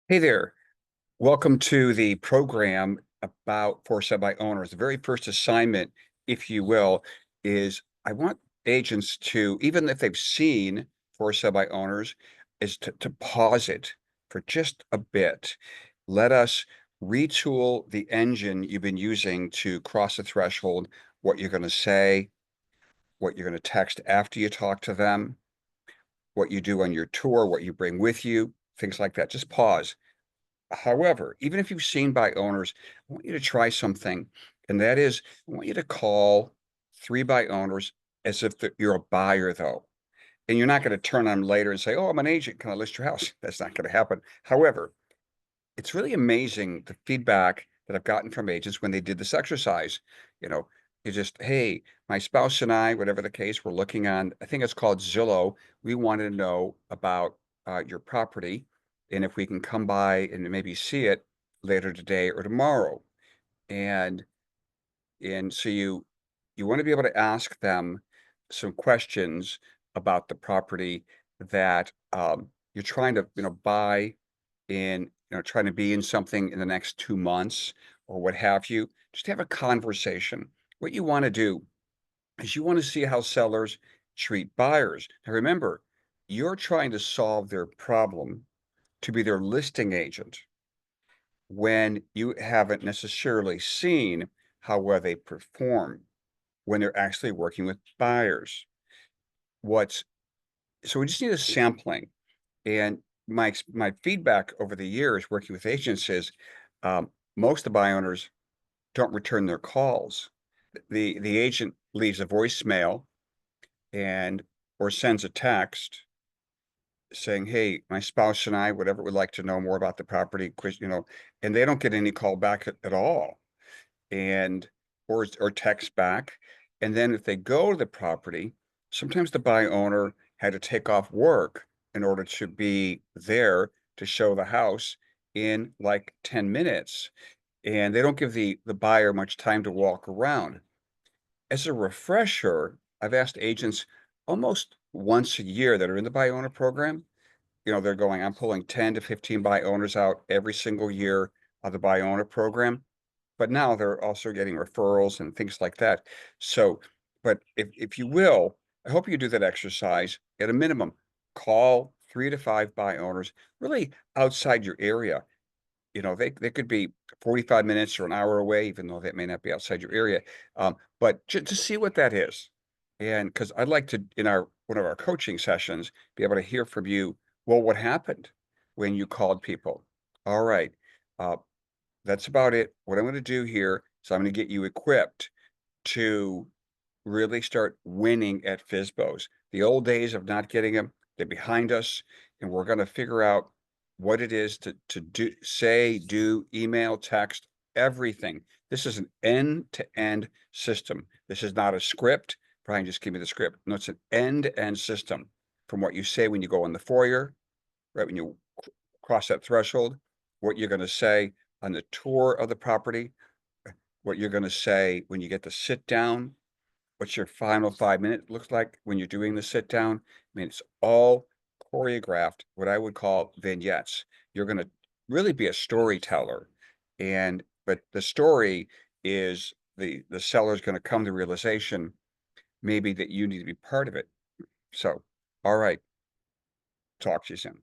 Hey there. Welcome to the program about for sale by owners. The very first assignment, if you will, is I want agents to, even if they've seen for sale by owners, is to pause it for just a bit. Let us retool the engine you've been using to cross the threshold, what you're going to say, what you're going to text after you talk to them, what you do on your tour, what you bring with you, things like that. Just pause. However, even if you've seen by owners, I want you to try something, and that is I want you to call 3 by owners as if you're a buyer, though. And you're not going to turn on them later and say, "Oh, I'm an agent. Can I list your house?" That's not going to happen. However, it's really amazing the feedback that I've gotten from agents when they did this exercise. You know, you just, hey, my spouse and I, whatever the case, we're looking on, I think it's called Zillow. We wanted to know about your property and if we can come by and maybe see it later today or tomorrow. And so you want to be able to ask them some questions about the property that you're trying to, buy in, trying to be in something in the next 2 months or what have you. Just have a conversation. What you want to do is you want to see how sellers treat buyers. Now remember, you're trying to solve their problem to be their listing agent when you haven't necessarily seen how well they perform when they're actually working with buyers. What's so we just need a sampling. And my feedback over the years working with agents is most of the buy owners don't return their calls. The agent leaves a voicemail and or sends a text saying, "Hey, my spouse and I, whatever, would like to know more about the property," and they don't get any call back at all, and or text back. And then if they go to the property, sometimes the buy owner had to take off work in order to be there to show the house in like 10 minutes. And they don't give the buyer much time to walk around. As a refresher, I've asked agents almost once a year that are in the buy owner program. They're going, I'm pulling 10 to 15 buy owners out every single year of the buy owner program, but now they're also getting referrals and things like that. So, but if you will, I hope you do that exercise at a minimum. Call 3 to 5 buy owners really outside your area. They could be 45 minutes or an hour away, even though that may not be outside your area. But to see what that is. And because I'd like to, in our one of our coaching sessions, be able to hear from you. Well, what happened when you called people? All right. Uh, that's about it. What I'm going to do here is I'm going to get you equipped to really start winning at FSBOs. The old days of not getting them, they're behind us, and we're going to figure out what it is to do, say, do, email, text, everything. This is an end-to-end system. This is not a script. Brian, just give me the script. No, it's an end-to-end system from what you say when you go in the foyer, right when you cross that threshold, what you're going to say on the tour of the property, what you're going to say when you get to sit down, what's your final 5 minutes looks like when you're doing the sit down. I mean, it's all choreographed, what I would call vignettes. You're going to really be a storyteller. But the story is the seller's going to come to realization maybe that you need to be part of it. So, all right, talk to you soon.